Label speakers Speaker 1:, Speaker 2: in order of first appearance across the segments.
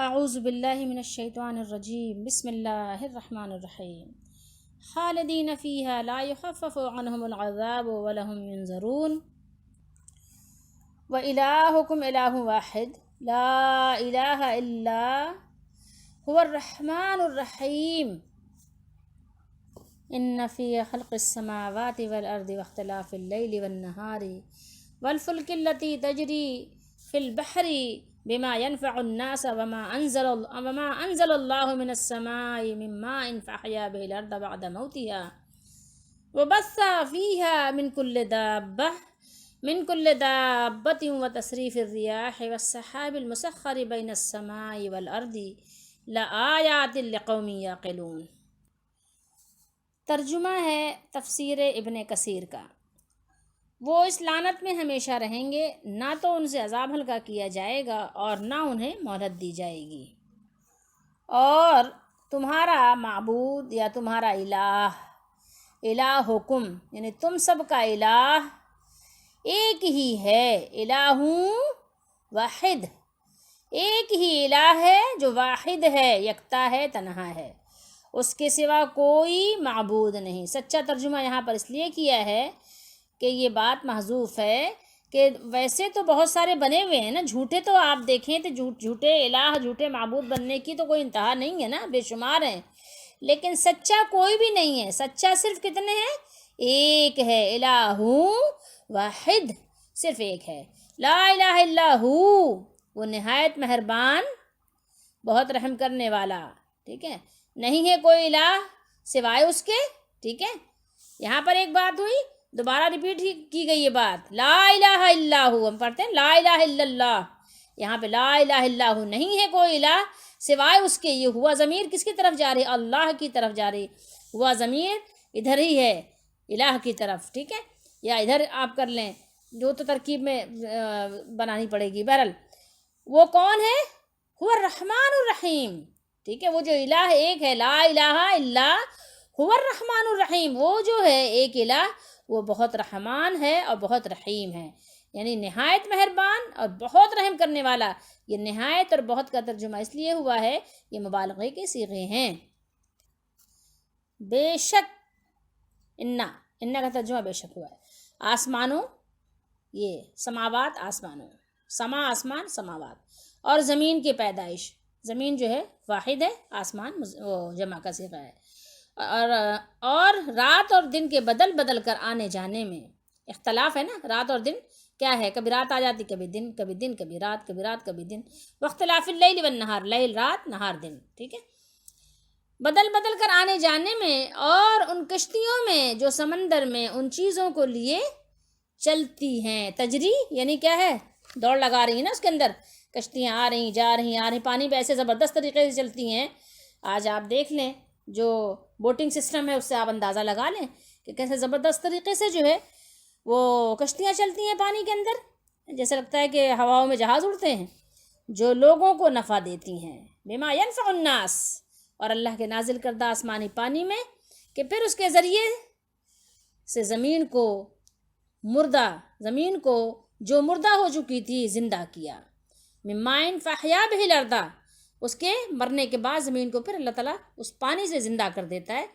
Speaker 1: اعوذ باللہ من الشیطان الرجیم بسم اللہ الرحمن الرحیم خالدین فیہا لا یخفف عنہم العذاب ولہم ینظرون وإلہکم الہ واحد لا الہ الا هو الرحمن الرحیم ان فی خلق السماوات والارض واختلاف اللیل والنہار والفلک التی تجری فی البحر بما ينفع الناس وما انزل الله من السماء من ماء فاحيا به الارض بعد موتها وبث فيها من كل دابة وتصريف الرياح والسحاب المسخر بين السماء والارض لآيات لقوم يعقلون۔ ترجمہ ہے تفسیر ابن کثیر کا۔ وہ اس لعنت میں ہمیشہ رہیں گے، نہ تو ان سے عذاب ہلکا کیا جائے گا اور نہ انہیں مہلت دی جائے گی، اور تمہارا معبود یا تمہارا الہکم یعنی تم سب کا الہ ایک ہی ہے، الہ واحد، ایک ہی الہ ہے جو واحد ہے، یکتا ہے، تنہا ہے، اس کے سوا کوئی معبود نہیں۔ سچا ترجمہ یہاں پر اس لیے کیا ہے کہ یہ بات محذوف ہے کہ ویسے تو بہت سارے بنے ہوئے ہیں نا، جھوٹے تو آپ دیکھیں تو جھوٹے الہ، جھوٹے معبود بننے کی تو کوئی انتہا نہیں ہے نا، بے شمار ہیں، لیکن سچا کوئی بھی نہیں ہے۔ سچا صرف کتنے ہیں؟ ایک ہے، الہ واحد، صرف ایک ہے، لا الہ الا ہو، وہ نہایت مہربان، بہت رحم کرنے والا، ٹھیک ہے، نہیں ہے کوئی الہ سوائے اس کے، ٹھیک ہے۔ یہاں پر ایک بات ہوئی، دوبارہ ریپیٹ کی گئی یہ بات، لا الہ الا ہو، ہم پڑھتے ہیں لا الہ الا اللہ، یہاں پہ لا الہ الا ہو، نہیں ہے کوئی الہ سوائے اس کے۔ یہ ہوا ضمیر کس کی طرف جا رہی؟ اللہ کی طرف جا رہی، ہوا ضمیر ادھر ہی ہے، الہ کی طرف، ٹھیک ہے، یا ادھر آپ کر لیں، جو تو ترکیب میں بنانی پڑے گی۔ بہرحال وہ کون ہے؟ ہوا الرحمن الرحیم، ٹھیک ہے، وہ جو الہ ایک ہے، لا الہ الا ہوا الرحمن الرحیم، وہ جو ہے ایک الہ، وہ بہت رحمان ہے اور بہت رحیم ہے، یعنی نہایت مہربان اور بہت رحم کرنے والا۔ یہ نہایت اور بہت کا ترجمہ اس لیے ہوا ہے، یہ مبالغے کے صیغے ہیں۔ بے شک، انا کا ترجمہ بے شک ہوا ہے۔ آسمانوں، یہ سماوات، آسمانوں، سما آسمان، سماوات، اور زمین کی پیدائش، زمین جو ہے واحد ہے، آسمان جمع کا صیغہ ہے، اور رات اور دن کے بدل کر آنے جانے میں اختلاف ہے نا، رات اور دن کیا ہے، کبھی رات آ جاتی، کبھی دن، کبھی دن، کبھی رات، کبھی رات، کبھی دن، واختلاف اللیل والنہار، لیل رات، نہار دن، ٹھیک ہے، بدل کر آنے جانے میں، اور ان کشتیوں میں جو سمندر میں ان چیزوں کو لیے چلتی ہیں، تجری یعنی کیا ہے، دوڑ لگا رہی ہیں نا، اس کے اندر کشتیاں آ رہی جا رہی، پانی پہ ایسے زبردست طریقے سے چلتی ہیں۔ آج آپ دیکھ لیں جو بوٹنگ سسٹم ہے، اس سے آپ اندازہ لگا لیں کہ کیسے زبردست طریقے سے جو ہے وہ کشتیاں چلتی ہیں پانی کے اندر، جیسے لگتا ہے کہ ہواؤں میں جہاز اڑتے ہیں، جو لوگوں کو نفع دیتی ہیں، بما ينفع الناس، اور اللہ کے نازل کردہ آسمانی پانی میں، کہ پھر اس کے ذریعے سے زمین کو جو مردہ ہو چکی تھی زندہ کیا، من ماء فاحیا به الارض، اس کے مرنے کے بعد زمین کو پھر اللہ تعالیٰ اس پانی سے زندہ کر دیتا ہے۔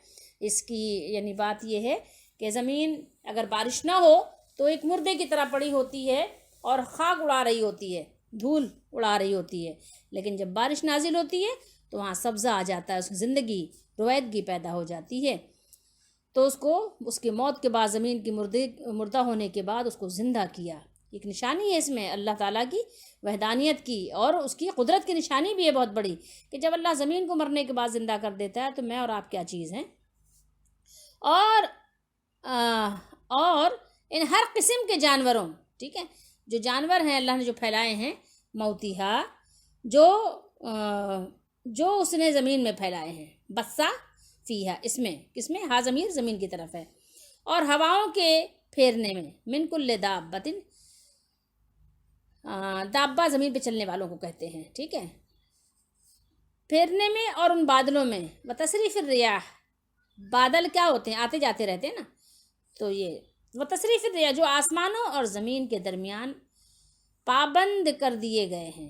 Speaker 1: اس کی یعنی بات یہ ہے کہ زمین اگر بارش نہ ہو تو ایک مردے کی طرح پڑی ہوتی ہے اور خاک اڑا رہی ہوتی ہے، دھول اڑا رہی ہوتی ہے، لیکن جب بارش نازل ہوتی ہے تو وہاں سبزہ آ جاتا ہے، اس کی زندگی، رویدگی پیدا ہو جاتی ہے، تو اس کی موت کے بعد، زمین کی مردہ ہونے کے بعد اس کو زندہ کیا۔ ایک نشانی ہے اس میں اللہ تعالیٰ کی وحدانیت کی، اور اس کی قدرت کی نشانی بھی ہے بہت بڑی، کہ جب اللہ زمین کو مرنے کے بعد زندہ کر دیتا ہے تو میں اور آپ کیا چیز ہیں۔ اور ان ہر قسم کے جانوروں، ٹھیک ہے، جو جانور ہیں اللہ نے جو پھیلائے ہیں، موتیہا، جو اس نے زمین میں پھیلائے ہیں، بسا فیہا، اس میں کس میں، ہا ضمیر زمین کی طرف ہے، اور ہواؤں کے پھیرنے میں، من کل دابۃ، دابہ زمین پہ چلنے والوں کو کہتے ہیں، ٹھیک ہے، پھیرنے میں، اور ان بادلوں میں، وتصریف الریاح، بادل کیا ہوتے ہیں، آتے جاتے رہتے ہیں نا، تو یہ وتصریف الریاح جو آسمانوں اور زمین کے درمیان پابند کر دیے گئے ہیں،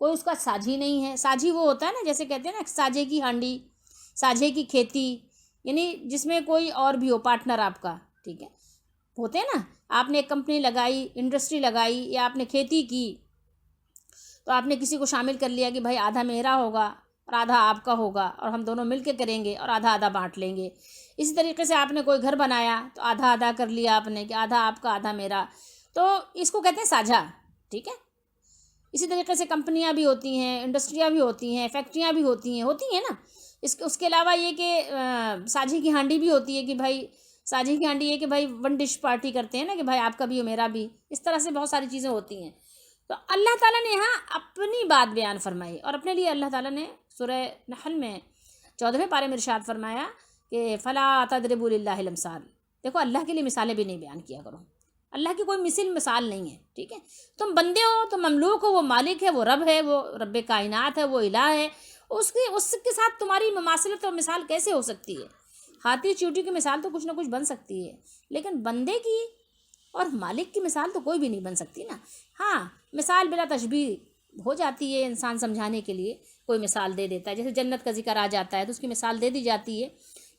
Speaker 1: کوئی اس کا ساجھی نہیں ہے. ساجھی وہ ہوتا ہے نا، جیسے کہتے ہیں نا ساجھے کی ہانڈی، ساجھے کی کھیتی، یعنی جس میں کوئی اور بھی ہو پارٹنر آپ کا. ٹھیک ہے، ہوتے ہیں نا، آپ نے ایک کمپنی لگائی، انڈسٹری لگائی، یا آپ نے کھیتی کی، تو آپ نے کسی کو شامل کر لیا کہ بھائی آدھا میرا ہوگا اور آدھا آپ کا ہوگا، اور ہم دونوں مل کے کریں گے اور آدھا آدھا بانٹ لیں گے. اسی طریقے سے آپ نے کوئی گھر بنایا تو آدھا آدھا کر لیا آپ نے کہ آدھا آپ کا آدھا میرا، تو اس کو کہتے ہیں ساجھا. ٹھیک ہے، اسی طریقے سے کمپنیاں بھی ہوتی ہیں، انڈسٹریاں بھی ہوتی ہیں، فیکٹریاں بھی ہوتی ہیں نا. اس کے علاوہ یہ کہ ساجھے کی ہانڈی بھی ہوتی ہے کہ بھائی ساجھے کی ہانڈی یہ کہ بھائی ون ڈش پارٹی کرتے ہیں نا، کہ بھائی آپ کا بھی اور میرا بھی. اس طرح سے بہت ساری چیزیں ہوتی ہیں. تو اللہ تعالیٰ نے یہاں اپنی بات بیان فرمائی، اور اپنے لیے اللہ تعالیٰ نے سورہ نحل میں 14ویں پارے میں ارشاد فرمایا کہ فلا تضربوا للہ الامثال. دیکھو اللہ کے لیے مثالیں بھی نہیں بیان کیا کرو، اللہ کی کوئی مثال نہیں ہے. ٹھیک ہے، تم بندے ہو، تم مملوک ہو، وہ مالک ہے، وہ رب ہے، وہ رب کائنات ہے، وہ الہ ہے. اس کے ساتھ تمہاری مماثلت اور مثال کیسے ہو سکتی ہے؟ ہاتھی چیونٹی کی مثال تو کچھ نہ کچھ بن سکتی ہے، لیکن بندے کی اور مالک کی مثال تو کوئی بھی نہیں بن سکتی نا. ہاں، مثال بلا تشبیہ ہو جاتی ہے، انسان سمجھانے کے لیے کوئی مثال دے دیتا ہے. جیسے جنت کا ذکر آ جاتا ہے تو اس کی مثال دے دی جاتی ہے،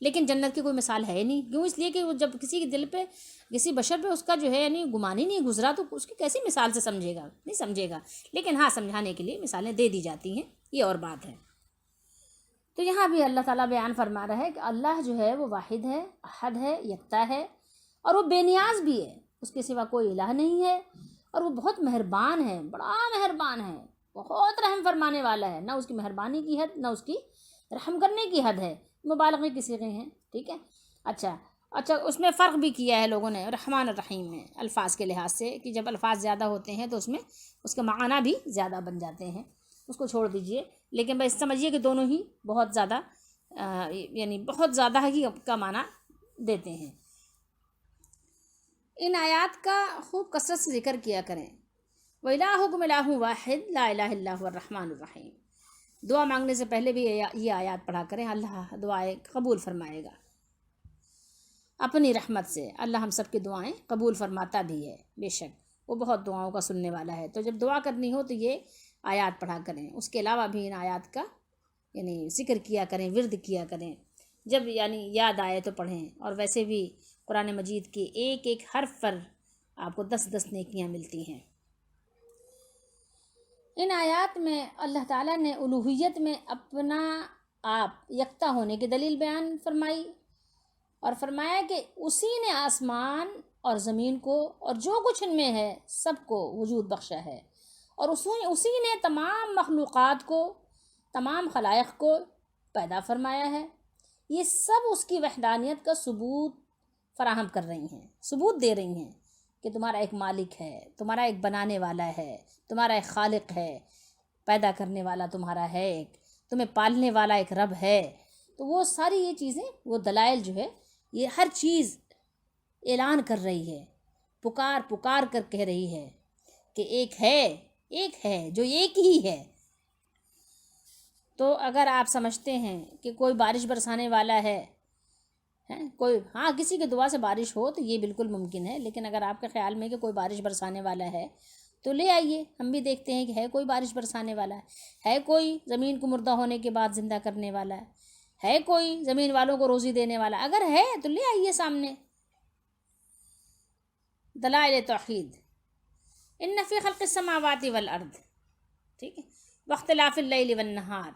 Speaker 1: لیکن جنت کی کوئی مثال ہے نہیں. کیوں؟ اس لیے کہ وہ جب کسی کے دل پہ، کسی بشر پہ اس کا جو ہے یعنی گمان ہی نہیں گزرا، تو اس کی کیسی مثال سے سمجھے گا؟ نہیں سمجھے گا. لیکن ہاں، سمجھانے کے لیے مثالیں دے دی جاتی ہیں، یہ اور بات ہے. تو یہاں بھی اللہ تعالیٰ بیان فرما رہا ہے کہ اللہ جو ہے وہ واحد ہے، احد ہے، یکتا ہے، اور وہ بے نیاز بھی ہے، اس کے سوا کوئی الہ نہیں ہے. اور وہ بہت مہربان ہے، بڑا مہربان ہے، بہت رحم فرمانے والا ہے. نہ اس کی مہربانی کی حد، نہ اس کی رحم کرنے کی حد ہے. مبالغے کی صیغے ہیں. ٹھیک ہے، اچھا اس میں فرق بھی کیا ہے لوگوں نے رحمان الرحیم میں الفاظ کے لحاظ سے، کہ جب الفاظ زیادہ ہوتے ہیں تو اس میں اس کے معنی بھی زیادہ بن جاتے ہیں. اس کو چھوڑ دیجئے، لیکن بس سمجھیے کہ دونوں ہی بہت زیادہ یعنی بہت زیادہ ہی کا معنی دیتے ہیں. ان آیات کا خوب کثرت سے ذکر کیا کریں. وَإِلَٰهُكُمْ إِلَٰهٌ وَاحِدٌ لَا إِلَٰهَ إِلَّا هُوَ الرَّحْمَٰنُ الرَّحِيمُ. دعا مانگنے سے پہلے بھی یہ آیات پڑھا کریں، اللہ دعائیں قبول فرمائے گا اپنی رحمت سے. اللہ ہم سب کی دعائیں قبول فرماتا بھی ہے، بے شک وہ بہت دعاؤں کا سننے والا ہے. تو جب دعا کرنی ہو تو یہ آیات پڑھا کریں. اس کے علاوہ بھی ان آیات کا یعنی ذکر کیا کریں، ورد کیا کریں. جب یعنی یاد آئے تو پڑھیں. اور ویسے بھی قرآن مجید کے ایک ایک حرف پر آپ کو 10 نیکیاں ملتی ہیں. ان آیات میں اللہ تعالیٰ نے الوہیت میں اپنا آپ یکتا ہونے کی دلیل بیان فرمائی، اور فرمایا کہ اسی نے آسمان اور زمین کو اور جو کچھ ان میں ہے سب کو وجود بخشا ہے، اور اسی نے تمام مخلوقات کو، تمام خلائق کو پیدا فرمایا ہے. یہ سب اس کی وحدانیت کا ثبوت فراہم کر رہی ہیں، ثبوت دے رہی ہیں کہ تمہارا ایک مالک ہے، تمہارا ایک بنانے والا ہے، تمہارا ایک خالق ہے، پیدا کرنے والا تمہارا ہے، ایک تمہیں پالنے والا ایک رب ہے. تو وہ ساری یہ چیزیں، وہ دلائل جو ہے، یہ ہر چیز اعلان کر رہی ہے، پکار کر کہہ رہی ہے کہ ایک ہے جو ایک ہی ہے. تو اگر آپ سمجھتے ہیں کہ کوئی بارش برسانے والا ہے، کوئی ہاں کسی کی دعا سے بارش ہو تو یہ بالکل ممکن ہے، لیکن اگر آپ کے خیال میں کہ کوئی بارش برسانے والا ہے تو لے آئیے، ہم بھی دیکھتے ہیں کہ ہے کوئی بارش برسانے والا ہے کوئی زمین کو مردہ ہونے کے بعد زندہ کرنے والا ہے کوئی زمین والوں کو روزی دینے والا. اگر ہے تو لے آئیے سامنے. دلائل توحید. ان فی خلق السماوات والارض، ٹھیک ہے، واختلاف اللیل والنہار.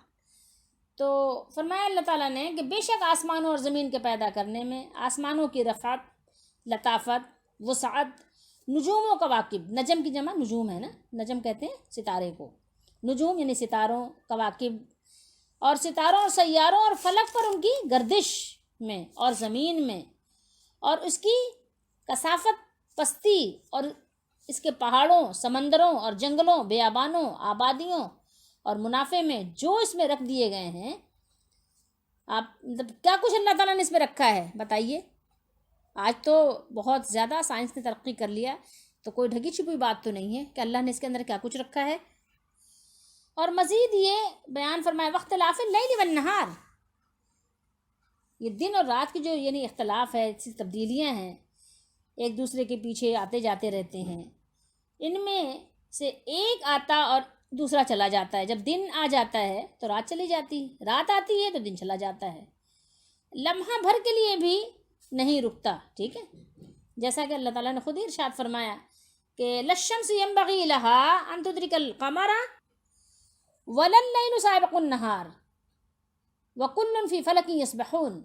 Speaker 1: تو فرمایا اللہ تعالیٰ نے کہ بے شک آسمانوں اور زمین کے پیدا کرنے میں، آسمانوں کی رفعت، لطافت، وسعت، نجوم و کواکب، نجم کی جمع نجوم ہے نا، نجم کہتے ہیں ستارے کو، نجوم یعنی ستاروں، کواکب، اور ستاروں اور سیاروں اور فلک پر ان کی گردش میں، اور زمین میں، اور اس کی کثافت، پستی، اور اس کے پہاڑوں، سمندروں اور جنگلوں، بیابانوں، آبادیوں اور منافع میں جو اس میں رکھ دیے گئے ہیں. آپ مطلب کیا کچھ اللہ تعالیٰ نے اس میں رکھا ہے بتائیے. آج تو بہت زیادہ سائنس نے ترقی کر لیا، تو کوئی ڈھکی چھپی بات تو نہیں ہے کہ اللہ نے اس کے اندر کیا کچھ رکھا ہے. اور مزید یہ بیان فرمائے واختلاف اللیل والنہار، یہ دن اور رات کی جو یعنی اختلاف ہے، تبدیلیاں ہیں، ایک دوسرے کے پیچھے آتے جاتے رہتے ہیں. ان میں سے ایک آتا اور دوسرا چلا جاتا ہے. جب دن آ جاتا ہے تو رات چلی جاتی ہے, رات آتی ہے تو دن چلا جاتا ہے. لمحہ بھر کے لیے بھی نہیں رکتا. ٹھیک ہے, جیسا کہ اللہ تعالیٰ نے خود ہی ارشاد فرمایا کہ للشمس ينبغي لها ان تدرك القمر ولا الليل سابق النهار وكل في فلك يسبحون.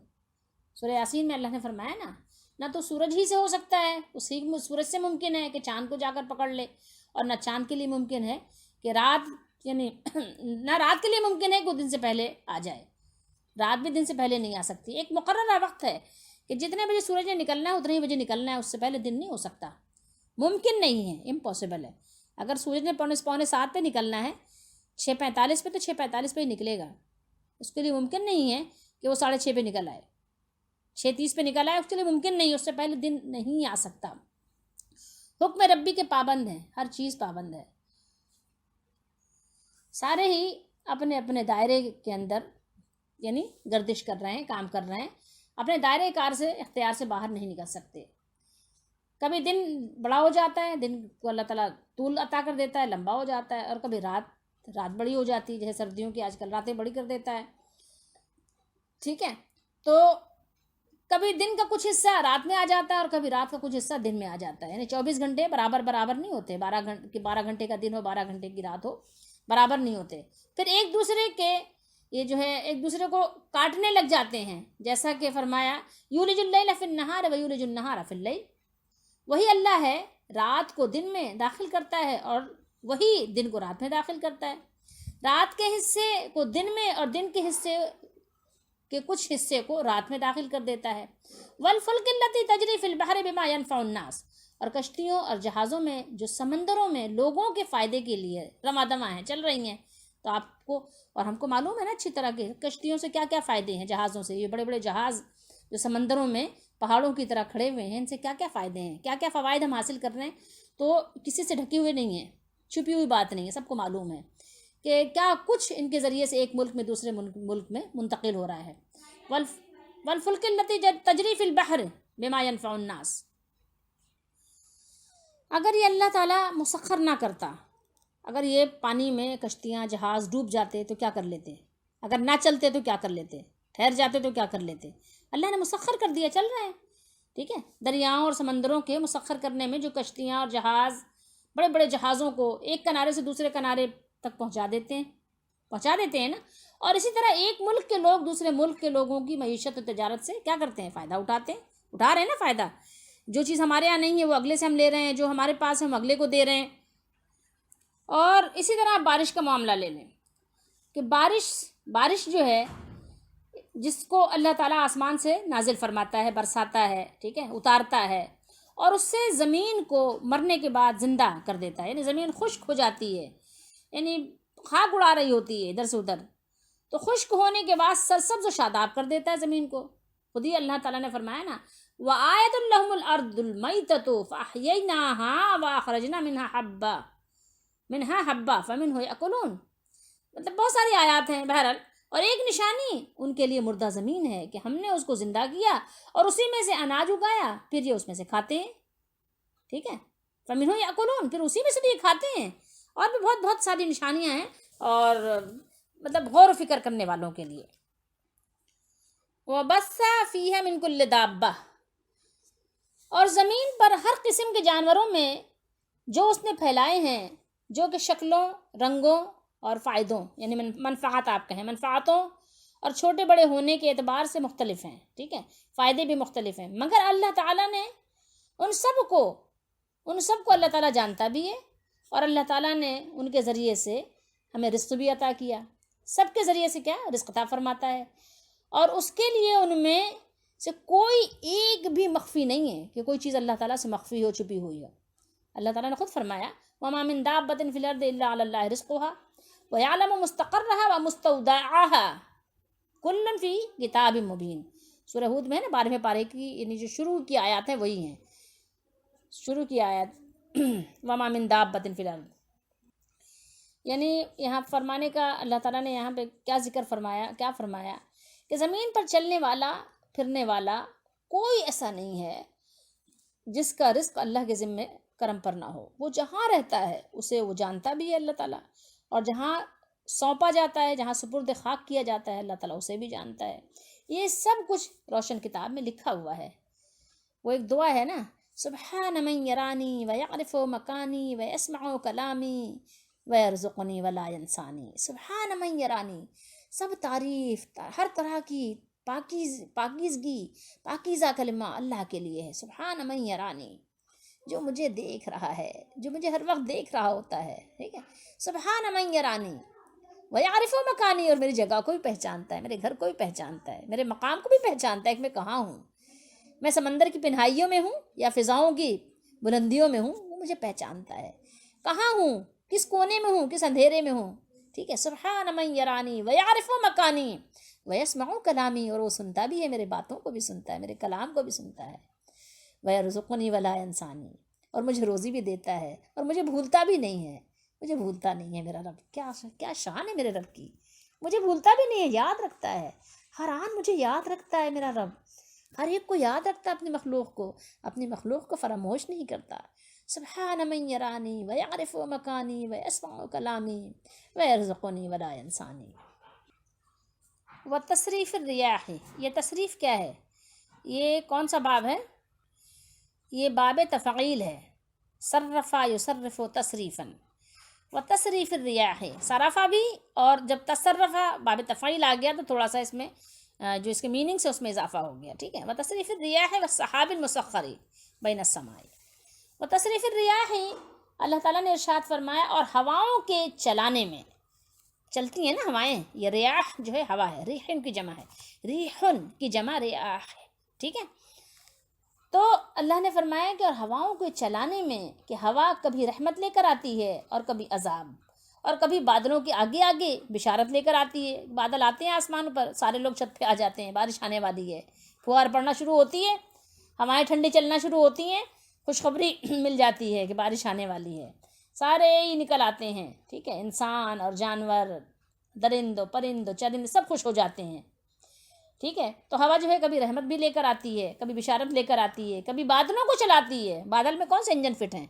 Speaker 1: سورہ یاسین میں اللہ نے فرمایا نا, نہ تو سورج ہی سے ہو سکتا ہے, اسی سورج سے ممکن ہے کہ چاند کو جا کر پکڑ لے, اور نہ چاند کے لیے ممکن ہے کہ رات, یعنی نہ رات کے لیے ممکن ہے کہ وہ دن سے پہلے آ جائے. رات بھی دن سے پہلے نہیں آ سکتی. ایک مقررہ وقت ہے کہ جتنے بجے سورج نے نکلنا ہے اتنے ہی بجے نکلنا ہے, اس سے پہلے دن نہیں ہو سکتا. ممکن نہیں ہے, امپاسبل ہے. اگر سورج نے 6:45 پہ نکلنا ہے 6:45 پہ, تو 6:45 پہ ہی نکلے گا. اس کے لیے ممکن نہیں ہے کہ وہ 6:30 پہ نکل آئے, 6:30 پہ نکل آئے, اس کے لیے ممکن نہیں, اس سے پہلے دن نہیں آ سکتا. حکم ربی کے پابند ہیں, ہر چیز پابند ہے. سارے ہی اپنے اپنے دائرے کے اندر یعنی گردش کر رہے ہیں, کام کر رہے ہیں, اپنے دائرے کار سے, اختیار سے باہر نہیں نکل سکتے. کبھی دن بڑا ہو جاتا ہے, دن کو اللہ تعالیٰ طول عطا کر دیتا ہے, لمبا ہو جاتا ہے, اور کبھی رات بڑی ہو جاتی ہے, جیسے سردیوں کی آج کل راتیں بڑی کر دیتا ہے. ٹھیک ہے, تو کبھی دن کا کچھ حصہ رات میں آ جاتا ہے اور کبھی رات کا کچھ حصہ دن میں آ جاتا ہے. یعنی 24 گھنٹے برابر نہیں ہوتے. 12 گھنٹے کا دن ہو, 12 گھنٹے کی رات ہو, برابر نہیں ہوتے. پھر ایک دوسرے کے یہ جو ہے ایک دوسرے کو کاٹنے لگ جاتے ہیں. جیسا کہ فرمایا یولج اللیل فی النہار و یولج النہار فی اللیل, وہی اللہ ہے رات کو دن میں داخل کرتا ہے اور وہی دن کو رات میں داخل کرتا ہے. رات کے حصے کو دن میں اور دن کے حصے کے کچھ حصے کو رات میں داخل کر دیتا ہے. والفلک التی تجری فی البحر بما ينفع الناس, اور کشتیوں اور جہازوں میں جو سمندروں میں لوگوں کے فائدے کے لیے رواں دواں ہیں, چل رہی ہیں. تو آپ کو اور ہم کو معلوم ہے نا اچھی طرح کے کشتیوں سے کیا کیا فائدے ہیں, جہازوں سے. یہ بڑے بڑے جہاز جو سمندروں میں پہاڑوں کی طرح کھڑے ہوئے ہیں, ان سے کیا کیا فائدے ہیں, کیا کیا فوائد ہم حاصل کر رہے ہیں. تو کسی سے ڈھکی ہوئے نہیں ہیں, چھپی ہوئی بات نہیں ہے, سب کو معلوم ہے کہ کیا کچھ ان کے ذریعے سے ایک ملک میں دوسرے ملک میں منتقل ہو رہا ہے. والفلک التی تجری فی البحر بما ينفع الناس. اگر یہ اللہ تعالیٰ مسخر نہ کرتا, اگر یہ پانی میں کشتیاں جہاز ڈوب جاتے تو کیا کر لیتے, اگر نہ چلتے تو کیا کر لیتے, ٹھہر جاتے تو کیا کر لیتے. اللہ نے مسخر کر دیا, چل رہے ہیں. ٹھیک ہے, دریاؤں اور سمندروں کے مسخر کرنے میں جو کشتیاں اور جہاز, بڑے بڑے جہازوں کو ایک کنارے سے دوسرے کنارے تک پہنچا دیتے ہیں نا. اور اسی طرح ایک ملک کے لوگ دوسرے ملک کے لوگوں کی معیشت و تجارت سے کیا کرتے ہیں, فائدہ اٹھا رہے ہیں نا. فائدہ, جو چیز ہمارے یہاں نہیں ہے وہ اگلے سے ہم لے رہے ہیں, جو ہمارے پاس ہے ہم اگلے کو دے رہے ہیں. اور اسی طرح بارش کا معاملہ لے لیں کہ بارش جو ہے جس کو اللہ تعالیٰ آسمان سے نازل فرماتا ہے, برساتا ہے, ٹھیک ہے, اتارتا ہے, اور اس سے زمین کو مرنے کے بعد زندہ کر دیتا ہے. یعنی زمین خشک ہو جاتی ہے, یعنی خاک اڑا رہی ہوتی ہے ادھر سے ادھر, تو خشک ہونے کے بعد سرسبز و شاداب کر دیتا ہے زمین کو. خود ہی اللہ تعالیٰ نے فرمایا نا وَآیَةٌ لَهُمُ الْأَرْضُ الْمَيْتَةُ فَأَحْيَيْنَاهَا وَأَخْرَجْنَا مِنْهَا حَبًّا فَمِنْهُ يَأْكُلُونَ. مطلب بہت ساری آیات ہیں. بہرحال, اور ایک نشانی ان کے لیے مردہ زمین ہے کہ ہم نے اس کو زندہ کیا اور اسی میں سے اناج اگایا, پھر یہ اس میں سے کھاتے ہیں. ٹھیک ہے, فَمِنْهُ يَأْكُلُونَ, پھر اسی میں سے بھی یہ کھاتے ہیں. اور بھی بہت ساری نشانیاں ہیں, اور مطلب غور و فکر کرنے والوں کے لیے. وَبَثَّ فِيهَا مِن كُلِّ دَابَّةٍ, اور زمین پر ہر قسم کے جانوروں میں جو اس نے پھیلائے ہیں, جو کہ شکلوں, رنگوں اور فائدوں, یعنی منفعات آپ کہیں, منفعاتوں اور چھوٹے بڑے ہونے کے اعتبار سے مختلف ہیں. ٹھیک ہے, فائدے بھی مختلف ہیں, مگر اللہ تعالیٰ نے ان سب کو اللہ تعالیٰ جانتا بھی ہے, اور اللہ تعالیٰ نے ان کے ذریعے سے ہمیں رزق بھی عطا کیا. سب کے ذریعے سے کیا رزق عطا فرماتا ہے, اور اس کے لیے ان میں سے کوئی ایک بھی مخفی نہیں ہے کہ کوئی چیز اللہ تعالیٰ سے مخفی ہو, چھپی ہوئی ہو. اللہ تعالیٰ نے خود فرمایا وَمَا مِن دَابَّةٍ فِي الْأَرْضِ إِلَّا عَلَى اللَّهِ رِزْقُهَا وَيَعْلَمُ مُسْتَقَرَّهَا وَمُسْتَوْدَعَهَا كُلٌّ فِي كِتَابٍ مُبِينٍ. سورہ ہود میں ہے نا 12ویں پارے کی, یعنی جو شروع کی آیات ہیں وہی ہیں. شروع کی آیت وَمَا مِن دَابَّةٍ فِي الْأَرْضِ, یعنی یہاں فرمانے کا اللہ تعالیٰ نے یہاں پہ کیا ذکر فرمایا, کیا فرمایا کہ زمین پر چلنے والا پھرنے والا کوئی ایسا نہیں ہے جس کا رزق اللہ کے ذمے کرم پر نہ ہو. وہ جہاں رہتا ہے اسے وہ جانتا بھی ہے اللہ تعالیٰ, اور جہاں سونپا جاتا ہے، جہاں سپرد خاک کیا جاتا ہے، اللہ تعالیٰ اسے بھی جانتا ہے۔ یہ سب کچھ روشن کتاب میں لکھا ہوا ہے۔ وہ ایک دعا ہے نا، سبحان من یرانی ویعرف مکانی ویسمع کلامی ویرزقنی ولا ینسانی۔ سبحان من یرانی، سب تعریف ہر طرح کی پاکیزگی، پاکیزہ کلمہ اللہ کے لیے ہے۔ سبحان من یرانی، جو مجھے دیکھ رہا ہے، جو مجھے ہر وقت دیکھ رہا ہوتا ہے، ٹھیک ہے۔ سبحان من یرانی ویعرف مکانی، اور میری جگہ کو بھی پہچانتا ہے، میرے گھر کو بھی پہچانتا ہے، میرے مقام کو بھی پہچانتا ہے کہ میں کہاں ہوں، میں سمندر کی پنہائیوں میں ہوں یا فضاؤں کی بلندیوں میں ہوں، وہ مجھے پہچانتا ہے، کہاں ہوں، کس کونے میں ہوں، کس اندھیرے میں ہوں، ٹھیک ہے۔ سبحان من یرانی ویعرف مکانی ویسمع کلامی، اور وہ سنتا بھی ہے، میرے باتوں کو بھی سنتا ہے، میرے کلام کو بھی سنتا ہے۔ ویرزقنی ولا ینسانی، اور مجھے روزی بھی دیتا ہے، اور مجھے بھولتا بھی نہیں ہے، مجھے بھولتا نہیں ہے میرا رب۔ کیا شان ہے میرے رب کی، مجھے بھولتا بھی نہیں ہے، یاد رکھتا ہے، ہر آن مجھے یاد رکھتا ہے میرا رب، ہر ایک کو یاد رکھتا ہے، اپنی مخلوق کو، اپنی مخلوق کو فراموش نہیں کرتا۔ سبحان من یرانی ویعرف مکانی ویسمع کلامی ویرزقنی ولا ینسانی۔ وتصریف الریاح، یہ تصریف کیا ہے؟ یہ کون سا باب ہے؟ یہ باب تفعیل ہے، صرفا یصرف تصریفاً، وتصریف الریاح، صرفہ بھی، اور جب تصرفہ باب تفعیل آ گیا تو تھوڑا سا اس میں جو اس کے میننگس ہے اس میں اضافہ ہو گیا، ٹھیک ہے۔ وتصریف الریاح والسحاب المسخر بین السماء، وتصریف الریاح، اللہ تعالیٰ نے ارشاد فرمایا، اور ہواؤں کے چلانے میں، چلتی ہیں نا ہوائیں، یہ ریاح جو ہے ہوا ہے، ریحن کی جمع ہے، ریحن کی جمع ریاح ہے، ٹھیک ہے۔ تو اللہ نے فرمایا کہ اور ہواؤں کو چلانے میں، کہ ہوا کبھی رحمت لے کر آتی ہے اور کبھی عذاب، اور کبھی بادلوں کے آگے آگے بشارت لے کر آتی ہے، بادل آتے ہیں آسمان پر، سارے لوگ چھت پہ آ جاتے ہیں، بارش آنے والی ہے، پھوار پڑنا شروع ہوتی ہے، ہوائیں ٹھنڈی چلنا شروع ہوتی ہیں، خوشخبری مل جاتی ہے کہ بارش آنے والی ہے، سارے ہی نکل آتے ہیں، ٹھیک ہے، انسان اور جانور، درند و پرند و چرند سب خوش ہو جاتے ہیں، ٹھیک ہے۔ تو ہوا جو ہے کبھی رحمت بھی لے کر آتی ہے، کبھی بشارت لے کر آتی ہے، کبھی بادلوں کو چلاتی ہے۔ بادل میں کون سے انجن فٹ ہیں؟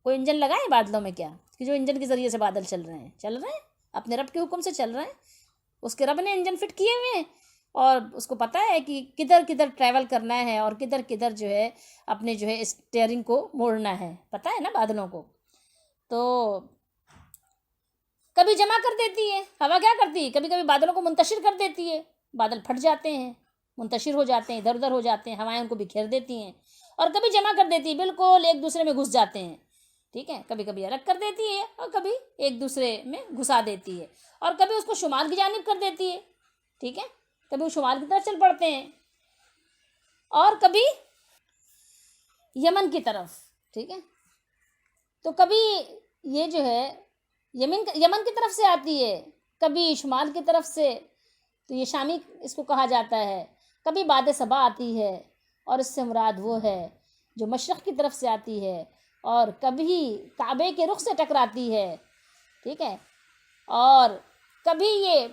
Speaker 1: کوئی انجن لگا ہے بادلوں میں کیا، کہ جو انجن کے ذریعے سے بادل چل رہے ہیں اپنے رب کے حکم سے چل رہے ہیں، اس کے رب نے انجن فٹ کیے ہوئے ہیں، اور اس کو پتہ ہے کہ کدھر کدھر ٹریول کرنا ہے، اور کدھر کدھر جو ہے اپنے جو ہے اسٹیئرنگ کو موڑنا ہے، پتہ ہے نا بادلوں کو۔ تو کبھی جمع کر دیتی ہے ہوا، کیا کرتی ہے، کبھی کبھی بادلوں کو منتشر کر دیتی ہے، بادل پھٹ جاتے ہیں، منتشر ہو جاتے ہیں، ادھر ادھر ہو جاتے ہیں، ہوائیں ان کو بکھیر دیتی ہیں، اور کبھی جمع کر دیتی ہے، بالکل ایک دوسرے میں گھس جاتے ہیں، ٹھیک ہے، کبھی کبھی الگ کر دیتی ہے، اور کبھی ایک دوسرے میں گھسا دیتی ہے، اور کبھی اس کو شمال کی جانب کر دیتی ہے، ٹھیک ہے، کبھی وہ شمال کی طرف چل پڑتے ہیں، اور کبھی یمن کی طرف، ٹھیک ہے۔ تو کبھی یہ جو ہے یمن کی طرف سے آتی ہے، کبھی شمال کی طرف سے، تو یہ شامی اس کو کہا جاتا ہے، کبھی باد صبا آتی ہے، اور اس سے مراد وہ ہے جو مشرق کی طرف سے آتی ہے، اور کبھی کعبے کے رخ سے ٹکراتی ہے، ٹھیک ہے، اور کبھی یہ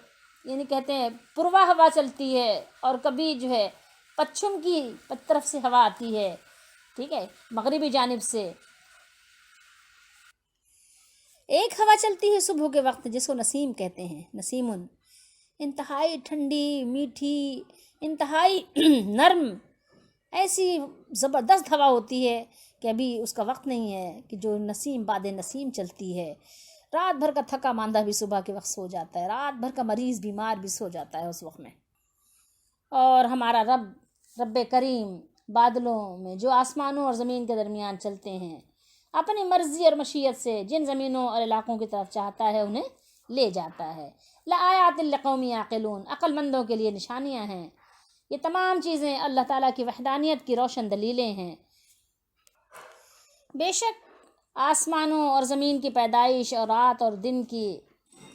Speaker 1: یعنی کہتے ہیں پوروا ہوا چلتی ہے، اور کبھی جو ہے پچھم کی طرف سے ہوا آتی ہے، ٹھیک ہے، مغربی جانب سے۔ ایک ہوا چلتی ہے صبح کے وقت جس کو نسیم کہتے ہیں، نسیمن، انتہائی ٹھنڈی، میٹھی، انتہائی نرم، ایسی زبردست ہوا ہوتی ہے کہ ابھی اس کا وقت نہیں ہے، کہ جو نسیم باد نسیم چلتی ہے، رات بھر کا تھکا ماندہ بھی صبح کے وقت سو جاتا ہے، رات بھر کا مریض بیمار بھی سو جاتا ہے اس وقت میں۔ اور ہمارا رب کریم بادلوں میں جو آسمانوں اور زمین کے درمیان چلتے ہیں، اپنی مرضی اور مشیت سے جن زمینوں اور علاقوں کی طرف چاہتا ہے انہیں لے جاتا ہے۔ لآیات لقوم یعقلون، عقل مندوں کے لیے نشانیاں ہیں۔ یہ تمام چیزیں اللہ تعالیٰ کی وحدانیت کی روشن دلیلیں ہیں۔ بے شک آسمانوں اور زمین کی پیدائش اور رات اور دن کی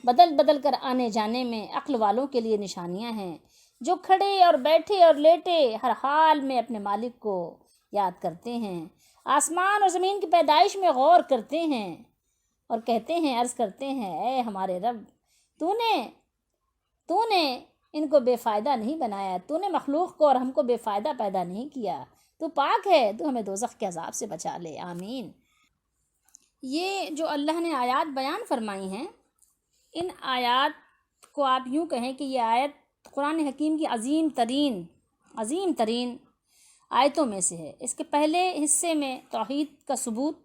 Speaker 1: بدل بدل کر آنے جانے میں عقل والوں کے لیے نشانیاں ہیں، جو کھڑے اور بیٹھے اور لیٹے ہر حال میں اپنے مالک کو یاد کرتے ہیں، آسمان اور زمین کی پیدائش میں غور کرتے ہیں، اور کہتے ہیں، عرض کرتے ہیں، اے ہمارے رب، تو نے ان کو بے فائدہ نہیں بنایا، تو نے مخلوق کو اور ہم کو بے فائدہ پیدا نہیں کیا، تو پاک ہے، تو ہمیں دوزخ کے عذاب سے بچا لے، آمین۔ یہ جو اللہ نے آیات بیان فرمائی ہیں، ان آیات کو آپ یوں کہیں کہ یہ آیت قرآن حکیم کی عظیم ترین آیتوں میں سے ہے۔ اس کے پہلے حصے میں توحید کا ثبوت،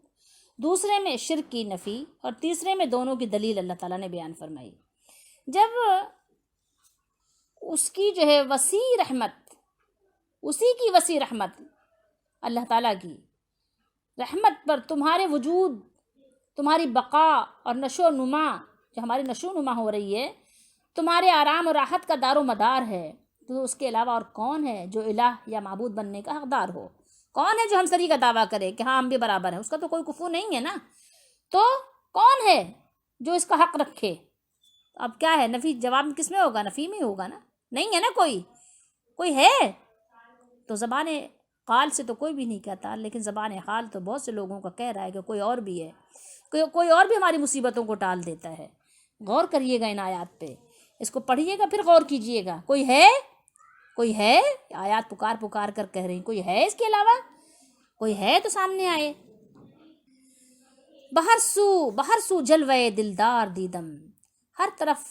Speaker 1: دوسرے میں شرک کی نفی، اور تیسرے میں دونوں کی دلیل اللہ تعالیٰ نے بیان فرمائی۔ جب اس کی جو ہے اسی کی وسیع رحمت، اللہ تعالیٰ کی رحمت پر تمہارے وجود، تمہاری بقا اور نشو و نما، جو ہماری نشو و نما ہو رہی ہے، تمہارے آرام و راحت کا دار و مدار ہے، تو اس کے علاوہ اور کون ہے جو الہ یا معبود بننے کا حقدار ہو؟ کون ہے جو ہمسری کا دعویٰ کرے کہ ہاں ہم بھی برابر ہیں؟ اس کا تو کوئی کفو نہیں ہے نا۔ تو کون ہے جو اس کا حق رکھے؟ اب کیا ہے، نفی جواب کس میں ہوگا؟ نفی میں ہوگا نا، نہیں ہے نا کوئی ہے؟ تو زبان قال سے تو کوئی بھی نہیں کہتا، لیکن زبان حال تو بہت سے لوگوں کا کہہ رہا ہے کہ کوئی اور بھی ہے، کوئی اور بھی ہماری مصیبتوں کو ٹال دیتا ہے۔ غور کریے گا ان آیات پہ، اس کو پڑھیے گا، پھر غور کیجیے گا۔ کوئی ہے؟ آیات پکار کر کہہ رہی، کوئی ہے اس کے علاوہ؟ کوئی ہے تو سامنے آئے۔ بہر سو جلوے دلدار دیدم، ہر طرف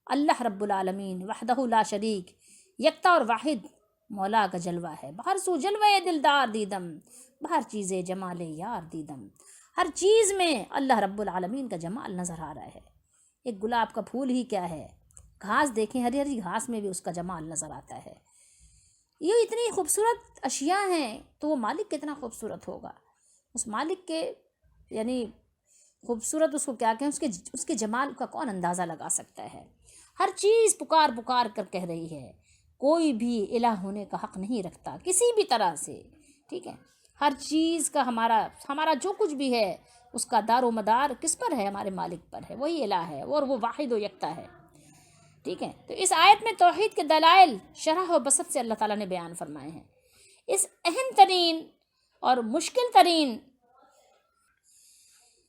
Speaker 1: اللہ رب العالمین وحدہ لا شریک، یکتا اور واحد مولا کا جلوہ ہے۔ بہر سو جلوے دلدار دیدم، بہر چیز جمال یار دیدم، ہر چیز میں اللہ رب العالمین کا جمال نظر آ رہا ہے۔ ایک گلاب کا پھول ہی کیا ہے، گھاس دیکھیں، ہری ہری گھاس میں بھی اس کا جمال نظر آتا ہے۔ یہ اتنی خوبصورت اشیاء ہیں تو وہ مالک کتنا خوبصورت ہوگا؟ اس مالک کے یعنی خوبصورت اس کو کیا کہیں، اس کے جمال کا کون اندازہ لگا سکتا ہے؟ ہر چیز پکار کر کہہ رہی ہے، کوئی بھی الہ ہونے کا حق نہیں رکھتا کسی بھی طرح سے، ٹھیک ہے؟ ہر چیز کا ہمارا جو کچھ بھی ہے اس کا دار و مدار کس پر ہے؟ ہمارے مالک پر ہے، وہی الہ ہے اور وہ واحد و یکتا ہے، ٹھیک ہے؟ تو اس آیت میں توحید کے دلائل شرح و بسط سے اللہ تعالیٰ نے بیان فرمائے ہیں۔ اس اہم ترین اور مشکل ترین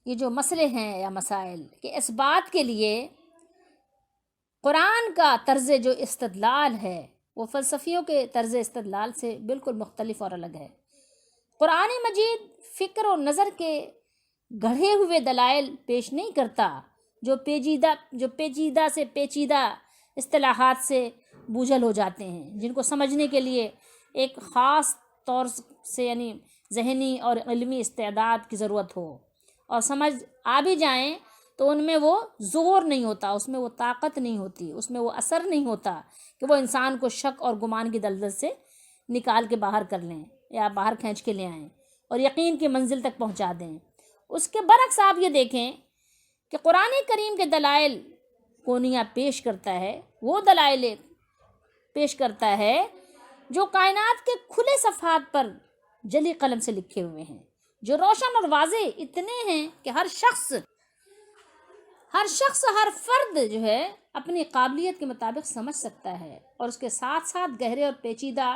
Speaker 1: یہ جو مسئلے ہیں یا مسائل کہ اس بات کے لیے قرآن کا طرز جو استدلال ہے وہ فلسفیوں کے طرز استدلال سے بالکل مختلف اور الگ ہے۔ قرآن مجید فکر و نظر کے گڑھے ہوئے دلائل پیش نہیں کرتا جو پیچیدہ سے پیچیدہ اصطلاحات سے بوجھل ہو جاتے ہیں، جن کو سمجھنے کے لیے ایک خاص طور سے یعنی ذہنی اور علمی استعداد کی ضرورت ہو، اور سمجھ آ بھی جائیں تو ان میں وہ زور نہیں ہوتا، اس میں وہ طاقت نہیں ہوتی، اس میں وہ اثر نہیں ہوتا کہ وہ انسان کو شک اور گمان کی دلدل سے نکال کے باہر کر لیں یا باہر کھینچ کے لے آئیں اور یقین کی منزل تک پہنچا دیں۔ اس کے برعکس آپ یہ دیکھیں کہ قرآن کریم کے دلائل کونیہ پیش کرتا ہے، وہ دلائل پیش کرتا ہے جو کائنات کے کھلے صفحات پر جلی قلم سے لکھے ہوئے ہیں، جو روشن اور واضح اتنے ہیں کہ ہر شخص ہر فرد جو ہے اپنی قابلیت کے مطابق سمجھ سکتا ہے، اور اس کے ساتھ ساتھ گہرے اور پیچیدہ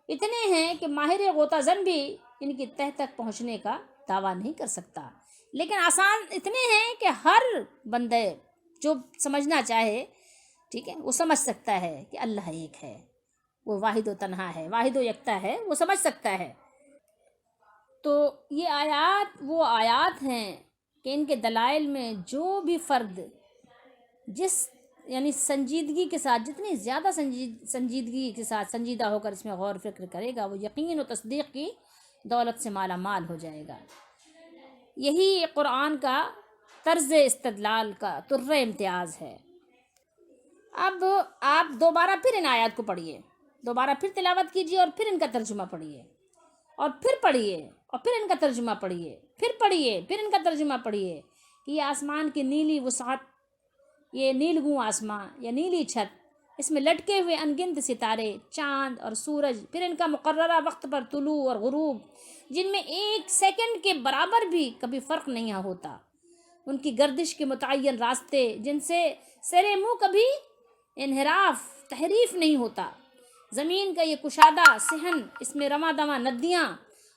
Speaker 1: اتنے ہیں کہ ماہر غوطہ زن بھی ان کی تہ تک پہنچنے کا دعویٰ نہیں کر سکتا، لیکن آسان اتنے ہیں کہ ہر بندے جو سمجھنا چاہے، ٹھیک ہے، وہ سمجھ سکتا ہے کہ اللہ ایک ہے، وہ واحد و تنہا ہے، واحد و یکتا ہے، وہ سمجھ سکتا ہے۔ تو یہ آیات وہ آیات ہیں کہ ان کے دلائل میں جو بھی فرد جس یعنی سنجیدگی کے ساتھ، جتنی زیادہ سنجیدگی کے ساتھ سنجیدہ ہو کر اس میں غور فکر کرے گا، وہ یقین و تصدیق کی دولت سے مالا مال ہو جائے گا۔ یہی قرآن کا طرز استدلال کا طرز امتیاز ہے۔ اب آپ دوبارہ پھر ان آیات کو پڑھیے، دوبارہ پھر تلاوت کیجیے، اور پھر ان کا ترجمہ پڑھیے، اور پھر پڑھیے، اور پھر ان کا ترجمہ پڑھیے، پھر پڑھیے، پھر ان کا ترجمہ پڑھیے کہ یہ آسمان کی نیلی وسعت، یہ نیلگوں آسمان یا نیلی چھت، اس میں لٹکے ہوئے انگنت ستارے، چاند اور سورج، پھر ان کا مقررہ وقت پر طلوع اور غروب، جن میں ایک سیکنڈ کے برابر بھی کبھی فرق نہیں ہوتا، ان کی گردش کے متعین راستے جن سے سر منہ کبھی انحراف تحریف نہیں ہوتا، زمین کا یہ کشادہ صحن، اس میں رواں دواں ندیاں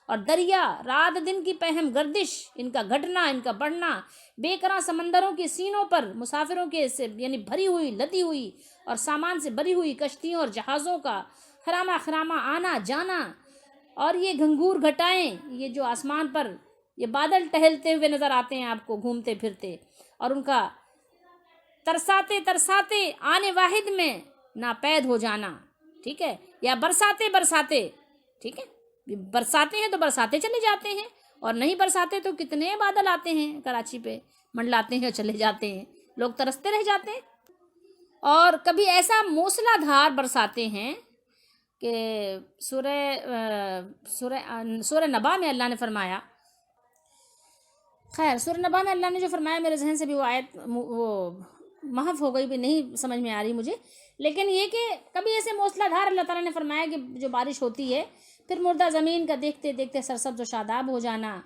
Speaker 1: اور دریا، رات دن کی پہم گردش، ان کا گھٹنا، ان کا بڑھنا، بے کراں سمندروں کے سینوں پر مسافروں کے سے یعنی بھری ہوئی، لدی ہوئی اور سامان سے بھری ہوئی کشتیوں اور جہازوں کا خرامہ آنا جانا، اور یہ گھنگور گھٹائیں، یہ جو آسمان پر یہ بادل ٹہلتے ہوئے نظر آتے ہیں آپ کو گھومتے پھرتے، اور ان کا ترساتے ترساتے آنے واحد میں ناپید ہو جانا، ٹھیک ہے، یا برساتے برساتے، ٹھیک ہے، برساتے ہیں تو برساتے چلے جاتے ہیں، اور نہیں برساتے تو کتنے بادل آتے ہیں کراچی پہ، منڈلاتے ہیں اور چلے جاتے ہیں، لوگ ترستے رہ جاتے ہیں۔ اور کبھی ایسا موسلا دھار برساتے ہیں کہ سورہ نبا میں اللہ نے فرمایا، خیر سورہ نبا میں اللہ نے جو فرمایا میرے ذہن سے بھی وہ آیت وہ محو ہو گئی، بھی نہیں سمجھ میں آ رہی مجھے، لیکن یہ کہ کبھی ایسے موسلا دھار اللہ تعالیٰ نے فرمایا کہ جو بارش ہوتی ہے، پھر مردہ زمین کا دیکھتے دیکھتے سرسبز و شاداب ہو جانا،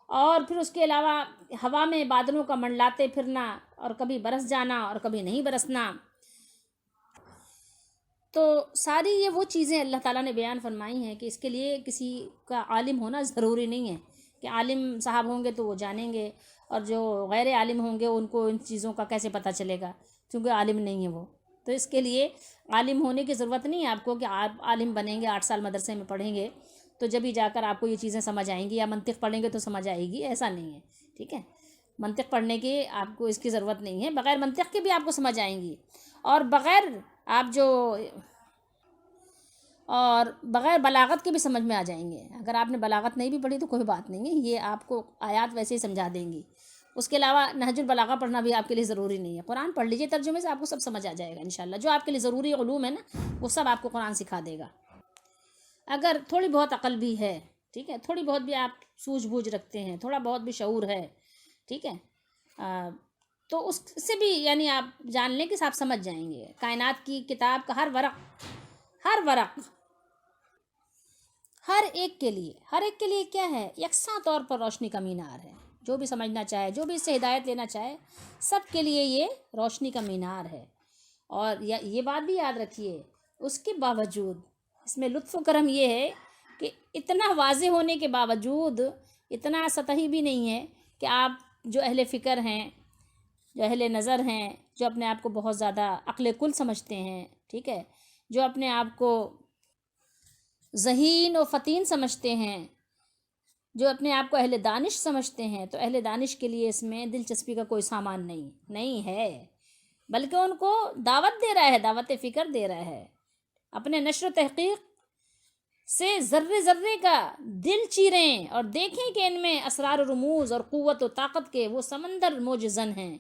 Speaker 1: اور پھر اس کے علاوہ ہوا میں بادلوں کا منڈلاتے پھرنا، اور کبھی برس جانا اور کبھی نہیں برسنا۔ تو ساری یہ وہ چیزیں اللہ تعالیٰ نے بیان فرمائی ہیں کہ اس کے لیے کسی کا عالم ہونا ضروری نہیں ہے، کہ عالم صاحب ہوں گے تو وہ جانیں گے، اور جو غیر عالم ہوں گے ان کو ان چیزوں کا کیسے پتہ چلے گا، کیونکہ عالم نہیں ہے وہ۔ تو اس کے لیے عالم ہونے کی ضرورت نہیں ہے آپ کو کہ آپ عالم بنیں گے، 8 سال مدرسے میں پڑھیں گے تو جب ہی جا کر آپ کو یہ چیزیں سمجھ آئیں گی، یا منطق پڑھیں گے تو سمجھ آئے گی، ایسا نہیں ہے، ٹھیک ہے۔ منطق پڑھنے کی آپ کو اس کی ضرورت نہیں ہے، بغیر منطق کے بھی آپ کو سمجھ آئیں گی، اور بغیر بلاغت کے بھی سمجھ میں آ جائیں گے۔ اگر آپ نے بلاغت نہیں بھی پڑھی تو کوئی بات نہیں ہے، یہ آپ کو آیات ویسے ہی سمجھا دیں گی۔ اس کے علاوہ نہج البلاغہ پڑھنا بھی آپ کے لیے ضروری نہیں ہے، قرآن پڑھ لیجئے ترجمے سے، آپ کو سب سمجھ آ جائے گا انشاءاللہ۔ جو آپ کے لیے ضروری علوم ہے نا وہ سب آپ کو قرآن سکھا دے گا۔ اگر تھوڑی بہت عقل بھی ہے، ٹھیک ہے، تھوڑی بہت بھی آپ سوجھ بوجھ رکھتے ہیں، تھوڑا بہت بھی شعور ہے، ٹھیک ہے، تو اس سے بھی یعنی آپ جان لیں کہ آپ سمجھ جائیں گے۔ کائنات کی کتاب کا ہر ورق ہر ایک کے لیے کیا ہے؟ یکساں طور پر روشنی کا مینار ہے۔ جو بھی سمجھنا چاہے، جو بھی اس سے ہدایت لینا چاہے، سب کے لیے یہ روشنی کا مینار ہے۔ اور یہ بات بھی یاد رکھیے، اس کے باوجود اس میں لطف و کرم یہ ہے کہ اتنا واضح ہونے کے باوجود اتنا سطحی بھی نہیں ہے کہ آپ جو اہل فکر ہیں، جو اہل نظر ہیں، جو اپنے آپ کو بہت زیادہ عقل کل سمجھتے ہیں، ٹھیک ہے، جو اپنے آپ کو ذہین و فطین سمجھتے ہیں، جو اپنے آپ کو اہل دانش سمجھتے ہیں، تو اہل دانش کے لیے اس میں دلچسپی کا کوئی سامان نہیں ہے، بلکہ ان کو دعوت دے رہا ہے، دعوت فکر دے رہا ہے، اپنے نشر و تحقیق سے ذرے ذرے کا دل چیریں اور دیکھیں کہ ان میں اسرار و رموز اور قوت و طاقت کے وہ سمندر موجزن ہیں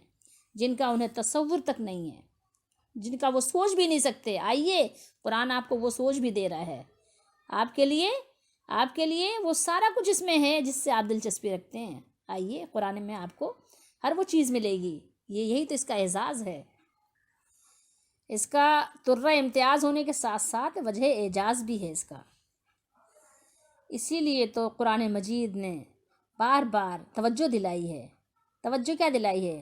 Speaker 1: جن کا انہیں تصور تک نہیں ہے، جن کا وہ سوچ بھی نہیں سکتے۔ آئیے قرآن آپ کو وہ سوچ بھی دے رہا ہے، آپ کے لیے وہ سارا کچھ اس میں ہے جس سے آپ دلچسپی رکھتے ہیں۔ آئیے قرآن میں آپ کو ہر وہ چیز ملے گی، یہی تو اس کا اعزاز ہے، اس کا طرہ امتیاز ہونے کے ساتھ ساتھ وجہ اعجاز بھی ہے اس کا۔ اسی لیے تو قرآن مجید نے بار بار توجہ دلائی ہے۔ توجہ کیا دلائی ہے؟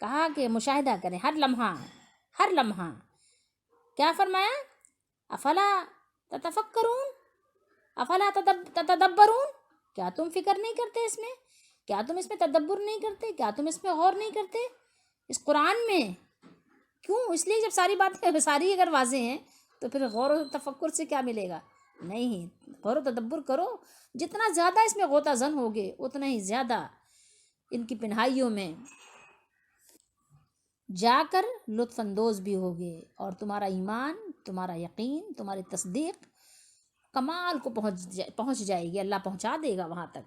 Speaker 1: کہا کہ مشاہدہ کریں ہر لمحہ۔ کیا فرمایا؟ افلا تتفکرون، افلا تتدبرون، کیا تم فکر نہیں کرتے اس میں؟ کیا تم اس میں تدبر نہیں کرتے؟ کیا تم اس میں غور نہیں کرتے؟ اس قرآن میں کیوں؟ اس لیے جب ساری باتیں ساری اگر واضح ہیں تو پھر غور و تفکر سے کیا ملے گا؟ نہیں، غور و تدبر کرو، جتنا زیادہ اس میں غوطہ زن ہوگے اتنا ہی زیادہ ان کی پنہائیوں میں جا کر لطف اندوز بھی ہوگے، اور تمہارا ایمان، تمہارا یقین، تمہاری تصدیق کمال کو پہنچ جائے گی، اللہ پہنچا دے گا وہاں تک۔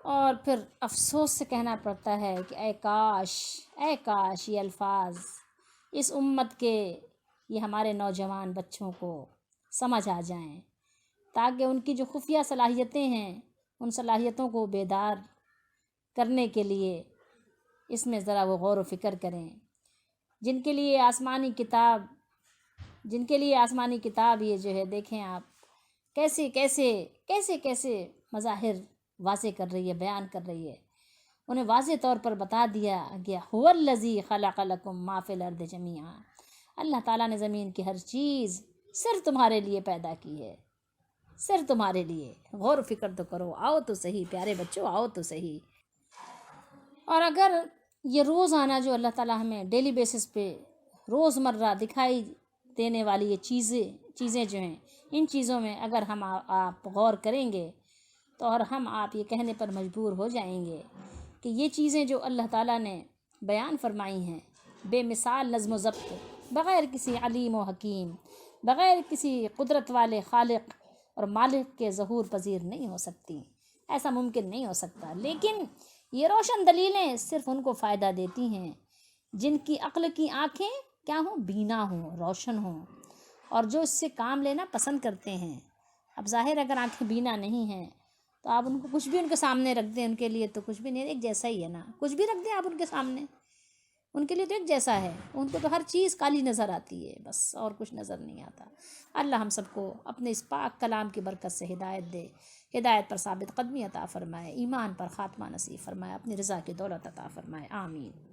Speaker 1: اور پھر افسوس سے کہنا پڑتا ہے کہ اے کاش یہ الفاظ اس امت کے، یہ ہمارے نوجوان بچوں کو سمجھ آ جائیں، تاکہ ان کی جو خفیہ صلاحیتیں ہیں ان صلاحیتوں کو بیدار کرنے کے لیے اس میں ذرا وہ غور و فکر کریں۔ جن کے لیے آسمانی کتاب یہ جو ہے، دیکھیں آپ کیسے مظاہر واضح کر رہی ہے، بیان کر رہی ہے، انہیں واضح طور پر بتا دیا کہ هو الذی خلق لکم ما فی الارض جمیعا، اللہ تعالیٰ نے زمین کی ہر چیز صرف تمہارے لیے پیدا کی ہے، صرف تمہارے لیے۔ غور و فکر تو کرو، آؤ تو صحیح پیارے بچوں، آؤ تو صحیح۔ اور اگر یہ روزانہ جو اللہ تعالیٰ ہمیں ڈیلی بیسس پہ روزمرہ دکھائی دینے والی یہ چیزیں جو ہیں، ان چیزوں میں اگر ہم آپ غور کریں گے تو اور ہم آپ یہ کہنے پر مجبور ہو جائیں گے کہ یہ چیزیں جو اللہ تعالیٰ نے بیان فرمائی ہیں، بے مثال نظم و ضبط، بغیر کسی علیم و حکیم، بغیر کسی قدرت والے خالق اور مالک کے ظہور پذیر نہیں ہو سکتی، ایسا ممکن نہیں ہو سکتا۔ لیکن یہ روشن دلیلیں صرف ان کو فائدہ دیتی ہیں جن کی عقل کی آنکھیں کیا ہوں؟ بینا ہوں، روشن ہوں، اور جو اس سے کام لینا پسند کرتے ہیں۔ اب ظاہر اگر آنکھیں بینا نہیں ہیں تو آپ ان کو کچھ بھی ان کے سامنے رکھ دیں، ان کے لیے تو کچھ بھی نہیں، ایک جیسا ہی ہے نا، کچھ بھی رکھ دیں آپ ان کے سامنے، ان کے لیے تو ایک جیسا ہے، ان کو تو ہر چیز کالی نظر آتی ہے بس، اور کچھ نظر نہیں آتا۔ اللہ ہم سب کو اپنے اس پاک کلام کی برکت سے ہدایت دے، ہدایت پر ثابت قدمی عطا فرمائے، ایمان پر خاتمہ نصیب فرمائے، اپنی رضا کی دولت عطا فرمائے، آمین۔